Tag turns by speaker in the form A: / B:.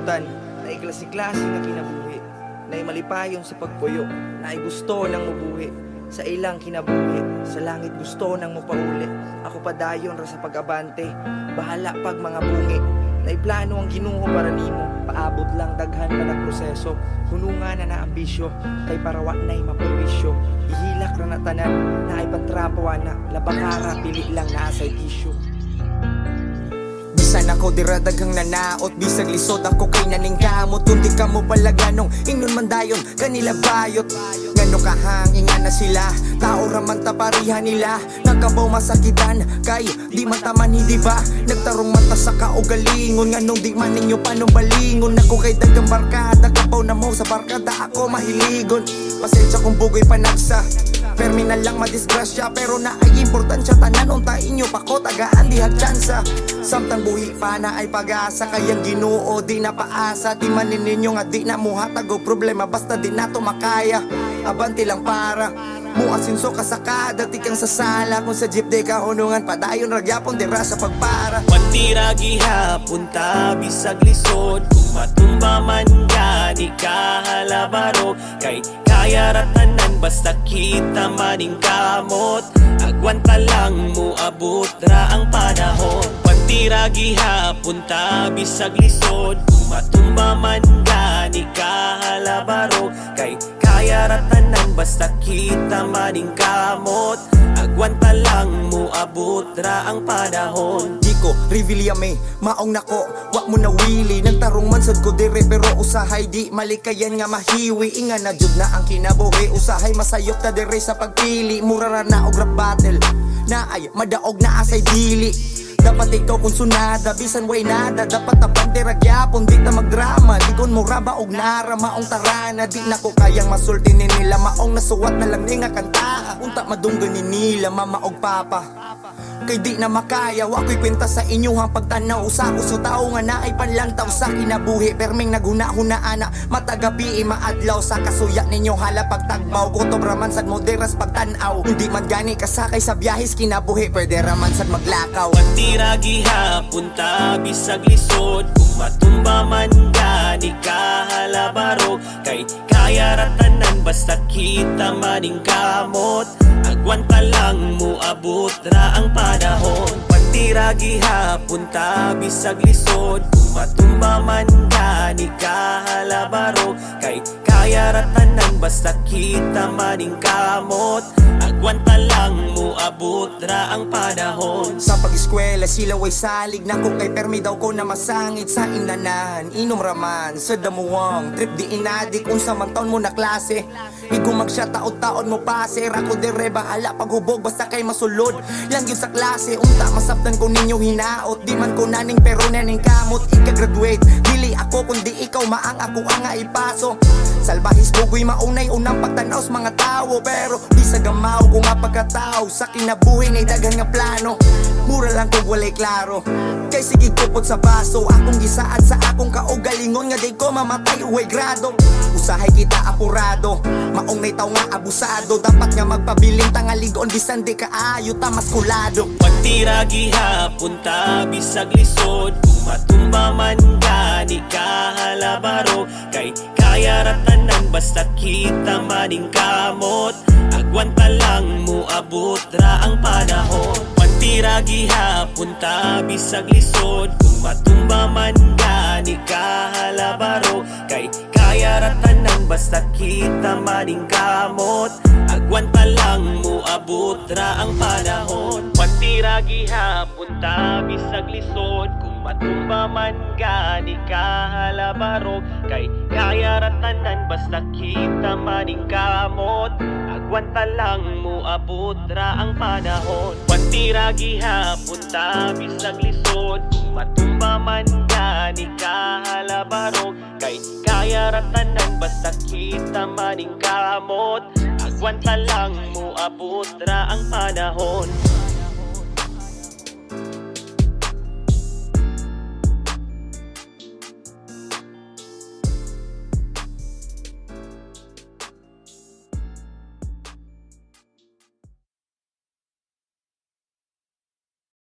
A: kalibutan, na iklase-klase nga kinabuhi, na malipayon sa pagpuyo, na gusto nang mubuhi, sa ilang kinabuhi, sa langit gusto nang mupauli. Ako padayon ra sa pag-abante, bahala pag mga bungi, na plano ang Ginoo para nimo, paabot lang daghan pa na proseso, hunungan na ambisyo, kay parawa na'y maperwisyo, ihilak ra na tanan, na ay pantrapawa na, labakara, pili lang na asay tisyo.
B: Bisan ako diradaghang nanaot, bisag lisod ako kay naning kamot. Kung di ka mo palaganong, ingnon man dayon, kanila bayot. Ngano kahangingan na sila, tao raman taparihan nila. Nagkabaw masakitan, kay di man taman hindi ba nagtarong mata sa kaugalingon. Nganong di man ninyo panubalingon. Ako kay dagang barkada, kabaw na mo sa barkada ako mahiligon. Pasensya kung bugoy panagsa, perminal lang madisgrasya, pero na ay importansya. Tanan unta inyo pa ko tagaan dihag tsansa. Samtang buhi pa na ay pag-asa, kayang Ginoo di na paasa. Di manin ninyo nga di na muhatag o problema, basta di na to makaya. Abanti lang para muasinso ka sa kada, di kang sasala. Kung sa jeep di ka hunungan, padayon ragyapon dira sa pagpara.
C: Pantira gihapon ta bisag lisod, kung matumba man ka di ka halabaro. Kay kaya ratanan basta kita maning kamot, agwanta lang mo abot ra ang panahon. Pantira gihapon ta bisag lisod, kung matumba man ka di ka halabaro. Kay kaya ratanan basta kita maning kamot, agwanta lang mo abot ra ang panahon.
B: Di ko reveal maong nako, wa mo na wili. Nagtarong man sad ko dire, pero usahay di malikayan nga mahiwi. Inga na jud na ang kinabuhi, usahay masayop ta dire sa pagpili. Mura ra na og rap battle, na ay madaog na asay dili. Dapat ikaw kung sunada, bisan way nada. Dapat tapante ragyapon, di ta magdrama. Di kon mura ba og nara, maong tarana. Di na ko kayang masulti ni nila, maong nasuwat na lang ni nga kanta. Unta madunggan ni nila, mama og papa. Kay di na makaya, wako'y kwenta sa inyong pagtanaw. Sa kuso tao nga na ay panlantaw sa kinabuhi, perming naghuna-hunaan matagabi maadlaw. Sa kasuya ninyo hala pagtagmaw, kutob raman sad moderas pagtanaw. Hindi man gani kasakay sa biyahis kinabuhi, pwede raman sad maglakaw.
C: Pantira gihapon ta bisag lisod, kung matumba man ka di ka halabaro. Kay kaya ratanan basta kita maning kamot, agwanta lang mo abot ra ang panahon. Pantira gihapon ta bisag lisod, kung matumba man ka di ka halabaro. Kay kaya ratanan basta kita maning kamot, agwanta lang mo abot ra ang panahon.
B: Sa pag-eskwela sila way salig na ko, kay permi daw ko na masangit sa inanan. Inom raman sa damuwang trip di inadik, unsa man taon mo na klase. Igo magsya taon-taon mo pase, rako dire bahala paghubog basta kay masulod lang yun sa klase. Unta masabtan ko ninyo hinaot, di man ko naning pero naning kamot. Ika-graduate, dili ako kundi ikaw maang ako ang ipaso. Salbahis bugoy maunay unang pagtanaw sa mga tao, pero di sa gamaw ko nga pagkatao. Sa kinabuhi na daghang nga plano, mura lang kung walay klaro. Kay sige kupot sa baso, akong gisaad sa akong kaugalingon, nga di ko mamatay uway grado. Usahay kita apurado, maong nay tao nga abusado. Dapat nga magpabiling tangaligon, bisan di kaayo ta maskulado.
C: Pantira gihapon ta bisag lisod, kung matumba man ka di ka halabaro. Kay kaya ratanan basta kita maning kamot, agwanta lang mo abot ra ang panahon. Pantira gihapon ta bisag lisod, kung matumba man ka di ka halabaro. Kay kaya ratanan basta kita maning kamot, agwanta lang mo abot ra ang panahon. Pantira gihapon ta bisag lisod, kung matumba man ka di ka halabaro. Kay kaya ratanan basta kita maning kamot, agwanta lang mo abot ra ang panahon. Pantira gihapon ta bisag lisod, kung matumba man ka di ka halabaro. Kay kaya ratanan basta kita maning kamot, agwanta lang mo abot ra ang panahon.